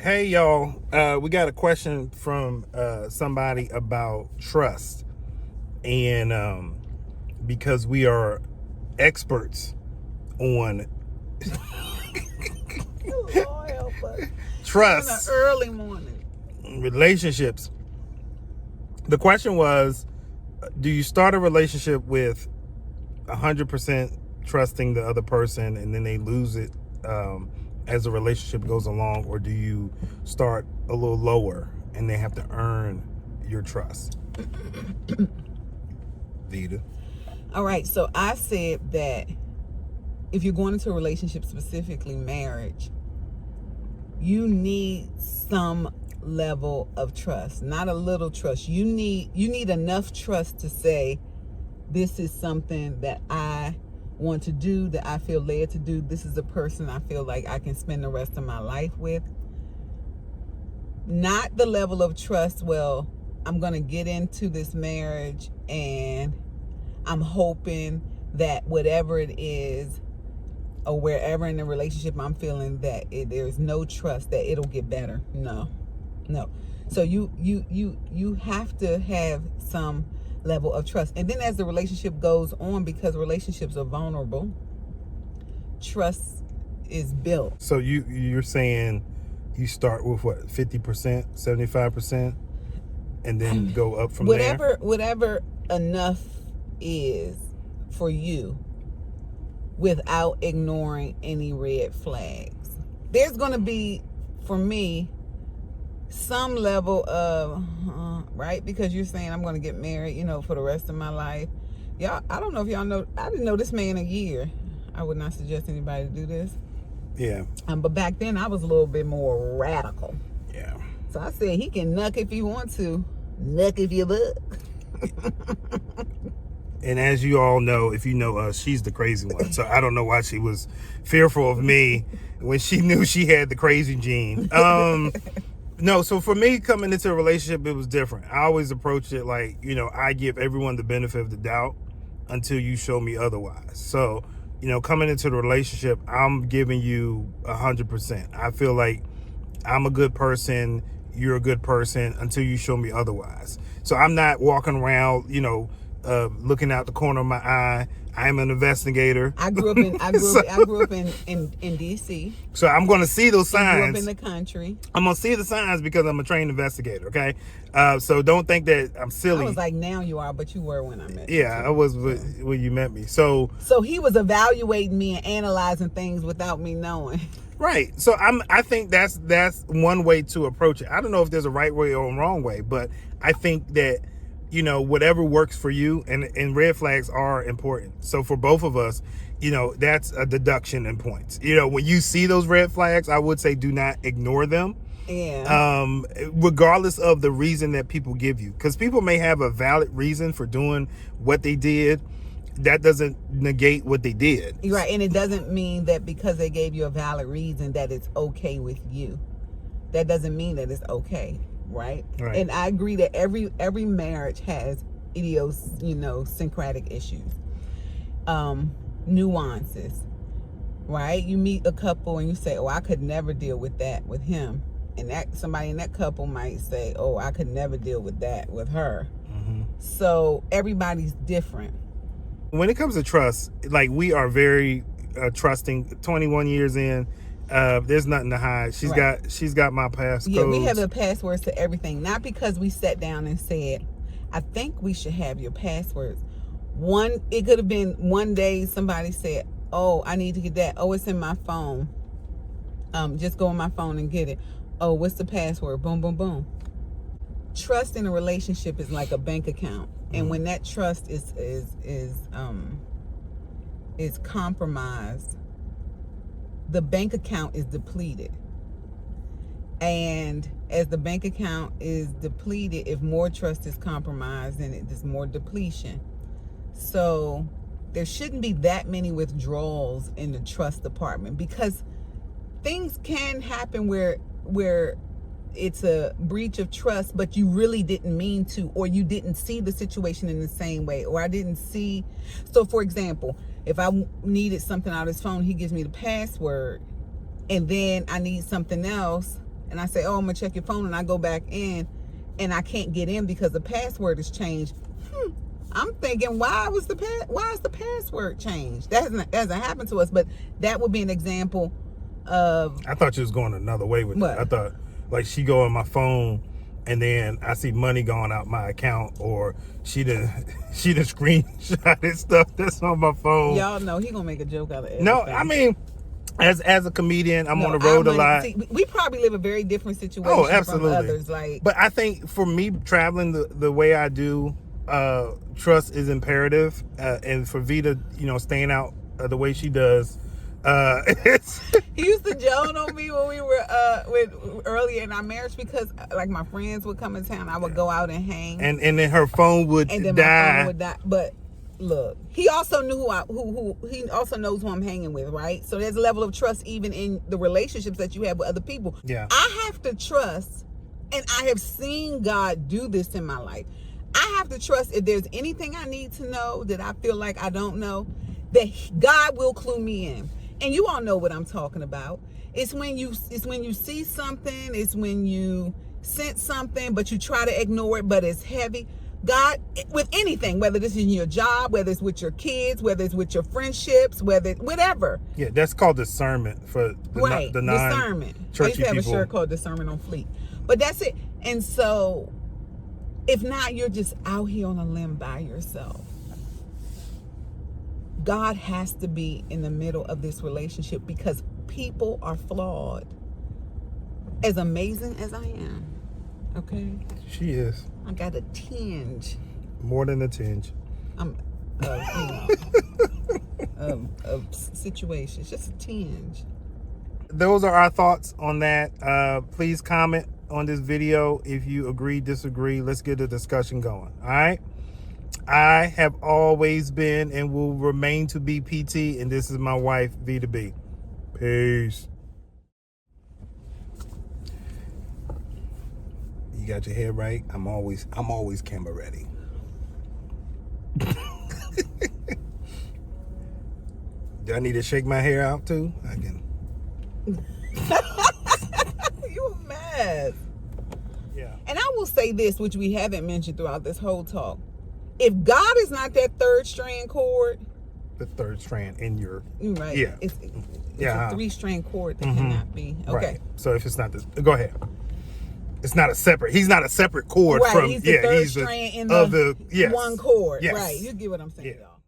Hey y'all, we got a question from somebody about trust, and because we are experts on Lord help us. trust, In the early morning. relationships. The question was, do you start a relationship with 100% trusting the other person and then they lose it as the relationship goes along, or do you start a little lower and they have to earn your trust? Vita. All right, so I said that if you're going into a relationship, specifically marriage, you need some level of trust, not a little trust. You need enough trust to say, this is something that I want to do, that I feel led to do. This is a person I feel like I can spend the rest of my life with. Not the level of trust, well, I'm going to get into this marriage and I'm hoping that whatever it is, or wherever in the relationship I'm feeling that there's no trust, that it'll get better. No. So you have to have some level of trust. And then as the relationship goes on, because relationships are vulnerable, trust is built. So you're saying you start with what, 50%, 75%, and then go up from there? Whatever enough is for you, without ignoring any red flags. There's going to be, for me, some level of right, because you're saying I'm going to get married, for the rest of my life. Y'all, I don't know if y'all know, I didn't know this man a year. I would not suggest anybody to do this. Yeah. But back then I was a little bit more radical. Yeah. So I said, he can nuck if he want to, nuck if you look. And as you all know, if you know us, she's the crazy one. So I don't know why she was fearful of me when she knew she had the crazy gene. No, so for me, coming into a relationship, it was different. I always approached it like, I give everyone the benefit of the doubt until you show me otherwise. So, coming into the relationship, I'm giving you 100%. I feel like I'm a good person, you're a good person until you show me otherwise. So I'm not walking around, looking out the corner of my eye. I'm an investigator. I grew up in DC. So I'm going to see those signs. I grew up in the country. I'm going to see the signs because I'm a trained investigator, okay? So don't think that I'm silly. I was like, now you are, but you were when I met you. Yeah, I was when you met me. So he was evaluating me and analyzing things without me knowing. Right. So I think that's one way to approach it. I don't know if there's a right way or a wrong way, but I think that whatever works for you, and red flags are important. So for both of us, that's a deduction in points. When you see those red flags, I would say do not ignore them. Yeah. Regardless of the reason that people give you, because people may have a valid reason for doing what they did. That doesn't negate what they did. Right. And it doesn't mean that because they gave you a valid reason that it's okay with you. That doesn't mean that it's okay. Right. And I agree that every marriage has idiosyncratic issues, nuances. Right. You meet a couple and you say, oh, I could never deal with that with him. And that somebody in that couple might say, oh, I could never deal with that with her. Mm-hmm. So everybody's different. When it comes to trust, like, we are very trusting. 21 years in, there's nothing to hide. She's got my passcodes. Yeah, we have the passwords to everything. Not because we sat down and said, I think we should have your passwords. It could have been one day somebody said, oh, I need to get that. Oh, it's in my phone. Just go on my phone and get it. Oh, what's the password? Boom, boom, boom. Trust in a relationship is like a bank account. And when that trust is compromised, the bank account is depleted. And as the bank account is depleted, if more trust is compromised, then there's more depletion. So there shouldn't be that many withdrawals in the trust department, because things can happen where it's a breach of trust, but you really didn't mean to, or you didn't see the situation in the same way, or I didn't see. So for example, if I needed something out of his phone, he gives me the password, and then I need something else and I say, oh, I'm gonna check your phone, and I go back in and I can't get in because the password has changed. I'm thinking, why is the password changed? That hasn't happened to us, but that would be an example of. I thought you was going another way with what? it. I thought like she go on my phone and then I see money going out my account, or she done screenshotted stuff that's on my phone. Y'all know he gonna make a joke out of everything. No, I mean, as a comedian, I'm on the road a lot. See, we probably live a very different situation Oh, absolutely. from others. Like, but I think for me, traveling the way I do, trust is imperative, and for Vita, staying out the way she does, he used to joke on me when we were earlier in our marriage, because like my friends would come in town, I would go out and hang, and then her phone would and then die. my phone would die. But look, he also knew who he also knows who I'm hanging with, right? So there's a level of trust even in the relationships that you have with other people. Yeah, I have to trust, and I have seen God do this in my life. I have to trust if there's anything I need to know that I feel like I don't know, that God will clue me in. And you all know what I'm talking about. It's when you see something, it's when you sense something, but you try to ignore it, but it's heavy. God, with anything, whether this is in your job, whether it's with your kids, whether it's with your friendships, whatever. Yeah, that's called discernment for the discernment. I used to have a shirt called Discernment on Fleet. But that's it. And so, if not, you're just out here on a limb by yourself. God has to be in the middle of this relationship, because people are flawed. As amazing as I am, okay? She is. I got a tinge. More than a tinge. I'm, of situations, just a tinge. Those are our thoughts on that. Please comment on this video if you agree, disagree. Let's get the discussion going. All right. I have always been and will remain to be PT, and this is my wife, Vita B. Peace. You got your hair right. I'm always camera ready. Do I need to shake my hair out too? I can. You a mess. Yeah. And I will say this, which we haven't mentioned throughout this whole talk. If God is not that third strand cord, the third strand in your right? Yeah. It's a 3-strand cord that cannot be okay. Right. So if it's not this, go ahead. It's not a separate. He's not a separate cord right, from. He's the third strand in the one cord. Yes. Right. You get what I'm saying, Yeah. y'all.